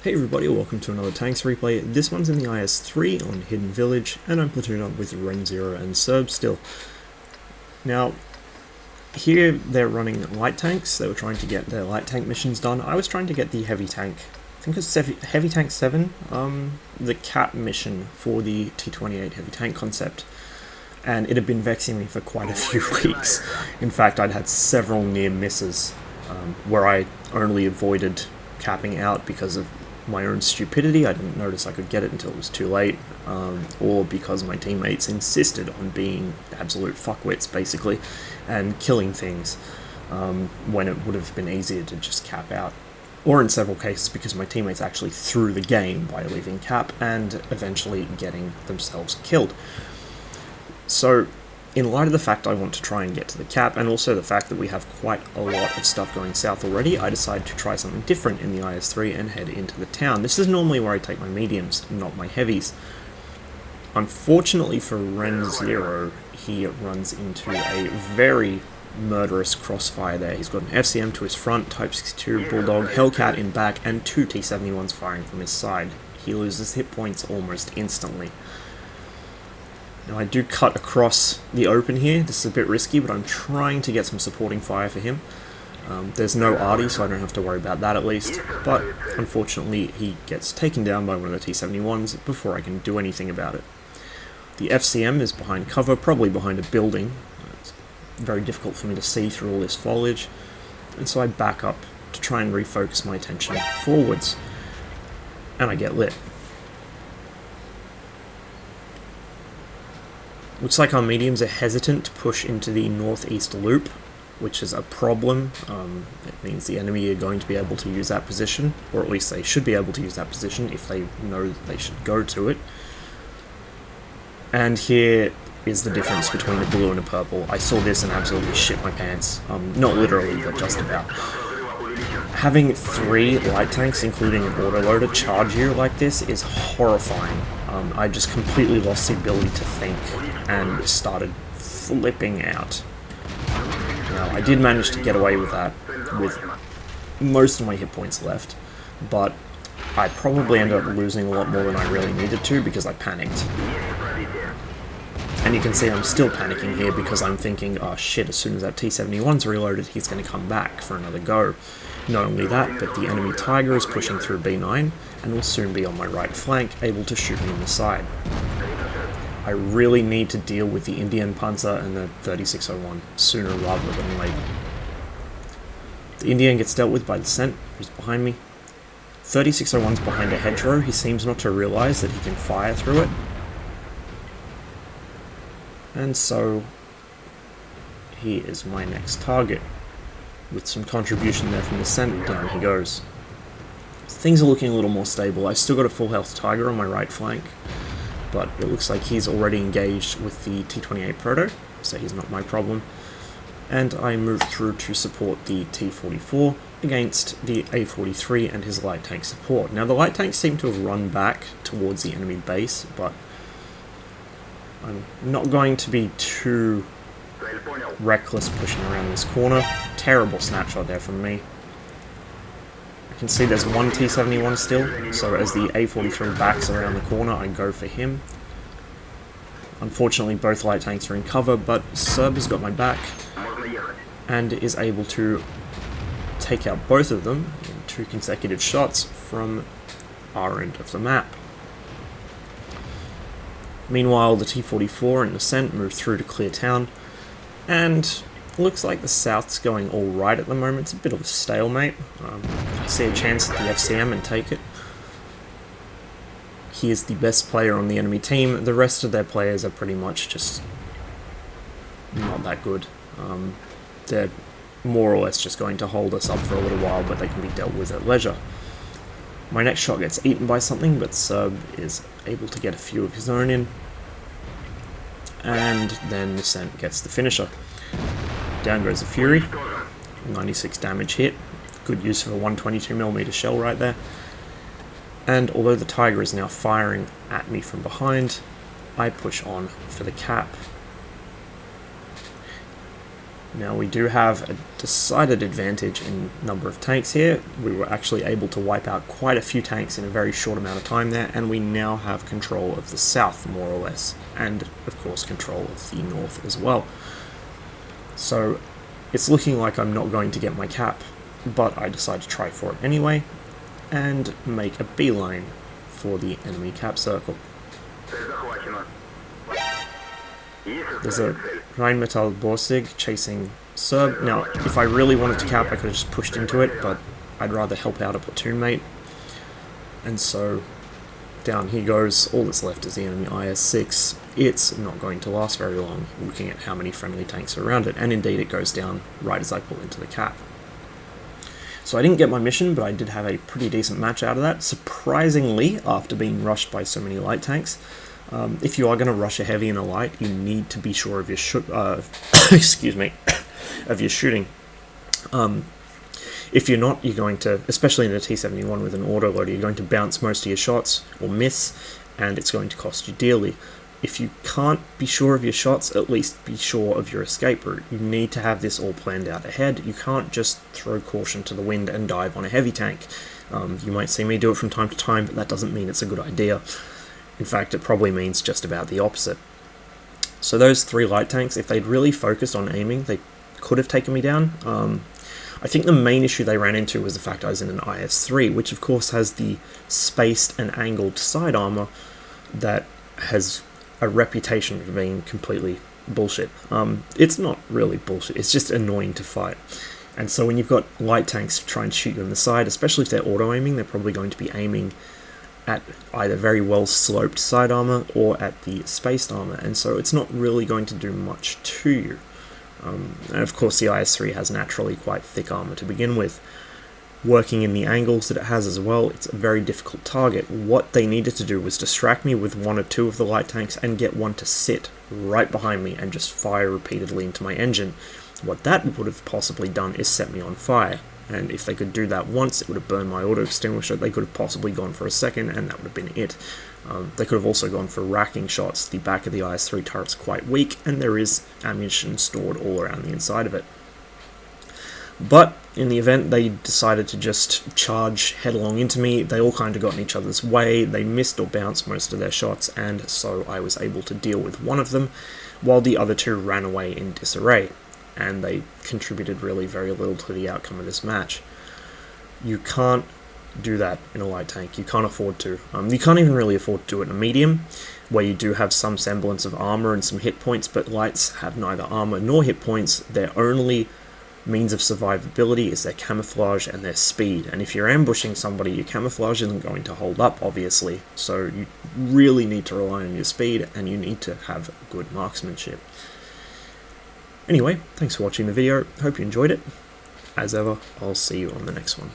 Hey everybody, welcome to another Tanks replay. This one's in the IS-3 on Hidden Village, and I'm platooned up with Ren Zero and Serb still. Now, here they're running light tanks. They were trying to get their light tank missions done. I was trying to get the heavy tank. I think it's Heavy Tank 7, the cap mission for the T-28 heavy tank concept. And it had been vexing me for quite a few weeks. In fact, I'd had several near misses where I only avoided capping out because of my own stupidity. I didn't notice I could get it until it was too late, or because my teammates insisted on being absolute fuckwits, basically, and killing things when it would have been easier to just cap out. Or in several cases because my teammates actually threw the game by leaving cap and eventually getting themselves killed. So, in light of the fact I want to try and get to the cap, and also the fact that we have quite a lot of stuff going south already, I decided to try something different in the IS-3 and head into the town. This is normally where I take my mediums, not my heavies. Unfortunately for Ren Zero, he runs into a very murderous crossfire there. He's got an FCM to his front, Type 62 Bulldog, Hellcat in back, and two T-71s firing from his side. He loses hit points almost instantly. Now I do cut across the open here. This is a bit risky, but I'm trying to get some supporting fire for him. There's no arty, so I don't have to worry about that at least, but unfortunately he gets taken down by one of the T-71s before I can do anything about it. The FCM is behind cover, probably behind a building. It's very difficult for me to see through all this foliage, and so I back up to try and refocus my attention forwards, and I get lit. Looks like our mediums are hesitant to push into the northeast loop, which is a problem. It means the enemy are going to be able to use that position, or at least they should be able to use that position if they know that they should go to it. And here is the difference between a blue and a purple. I saw this and absolutely shit my pants. Not literally, but just about. Having 3 light tanks, including an autoloader, charge you like this is horrifying. I just completely lost the ability to think and started flipping out. Now, I did manage to get away with that with most of my hit points left, but I probably ended up losing a lot more than I really needed to because I panicked. And you can see I'm still panicking here because I'm thinking, oh shit, as soon as that T-71's reloaded, he's going to come back for another go. Not only that, but the enemy Tiger is pushing through B9 and will soon be on my right flank, able to shoot me in the side. I really need to deal with the Indian Panzer and the 3601 sooner rather than later. The Indian gets dealt with by the Cent, who's behind me. 3601's behind a hedgerow. He seems not to realise that he can fire through it. And so, he is my next target. With some contribution there from the Cent, down he goes. Things are looking a little more stable. I've still got a full health Tiger on my right flank, but it looks like he's already engaged with the T-28 Proto, so he's not my problem. And I move through to support the T-44 against the A-43 and his light tank support. Now the light tanks seem to have run back towards the enemy base, but I'm not going to be too reckless pushing around this corner. Terrible snapshot there from me. I can see there's one T-71 still, so as the A-43 backs around the corner, I go for him. Unfortunately, both light tanks are in cover, but Serb has got my back and is able to take out both of them in 2 consecutive shots from our end of the map. Meanwhile, the T-44 and the Cent move through to clear town, and looks like the South's going alright at the moment. It's a bit of a stalemate. I see a chance at the FCM and take it. He is the best player on the enemy team. The rest of their players are pretty much just not that good. They're more or less just going to hold us up for a little while, but they can be dealt with at leisure. My next shot gets eaten by something, but Serb is able to get a few of his own in. And then the Cent gets the finisher. Down goes the Fury. 96 damage hit. Good use of a 122mm shell right there. And although the Tiger is now firing at me from behind, I push on for the cap. Now we do have a decided advantage in number of tanks here. We were actually able to wipe out quite a few tanks in a very short amount of time there, and we now have control of the south, more or less, and of course control of the north as well. So it's looking like I'm not going to get my cap, but I decide to try for it anyway, and make a beeline for the enemy cap circle. There's a Rheinmetall Borsig chasing Serb. Now, if I really wanted to cap, I could have just pushed into it, but I'd rather help out a platoon mate. And so, down he goes. All that's left is the enemy IS-6. It's not going to last very long, looking at how many friendly tanks are around it, and indeed it goes down right as I pull into the cap. So I didn't get my mission, but I did have a pretty decent match out of that, surprisingly, after being rushed by so many light tanks. If you are going to rush a heavy and a light, you need to be sure of your excuse me, of your shooting. If you're not, you're going to, especially in a T-71 with an autoloader, you're going to bounce most of your shots or miss, and it's going to cost you dearly. If you can't be sure of your shots, at least be sure of your escape route. You need to have this all planned out ahead. You can't just throw caution to the wind and dive on a heavy tank. You might see me do it from time to time, but that doesn't mean it's a good idea. In fact, it probably means just about the opposite. So those 3 light tanks, if they'd really focused on aiming, they could have taken me down. I think the main issue they ran into was the fact I was in an IS-3, which of course has the spaced and angled side armor that has a reputation for being completely bullshit. It's not really bullshit, it's just annoying to fight. And so when you've got light tanks try and shoot you on the side, especially if they're auto-aiming, they're probably going to be aiming at either very well sloped side armor or at the spaced armor, and so it's not really going to do much to you. And of course the IS-3 has naturally quite thick armor to begin with. Working in the angles that it has as well, it's a very difficult target. What they needed to do was distract me with 1 or 2 of the light tanks and get one to sit right behind me and just fire repeatedly into my engine. What that would have possibly done is set me on fire. And if they could do that once, it would have burned my auto extinguisher. They could have possibly gone for a second, and that would have been it. They could have also gone for racking shots. The back of the IS-3 turret's quite weak, and there is ammunition stored all around the inside of it. But in the event, they decided to just charge headlong into me. They all kind of got in each other's way. They missed or bounced most of their shots, and so I was able to deal with one of them, while the other 2 ran away in disarray. And they contributed really very little to the outcome of this match. You can't do that in a light tank. You can't afford to. You can't even really afford to do it in a medium, where you do have some semblance of armor and some hit points, but lights have neither armor nor hit points. Their only means of survivability is their camouflage and their speed. And if you're ambushing somebody, your camouflage isn't going to hold up, obviously. So you really need to rely on your speed, and you need to have good marksmanship. Anyway, thanks for watching the video, hope you enjoyed it. As ever, I'll see you on the next one.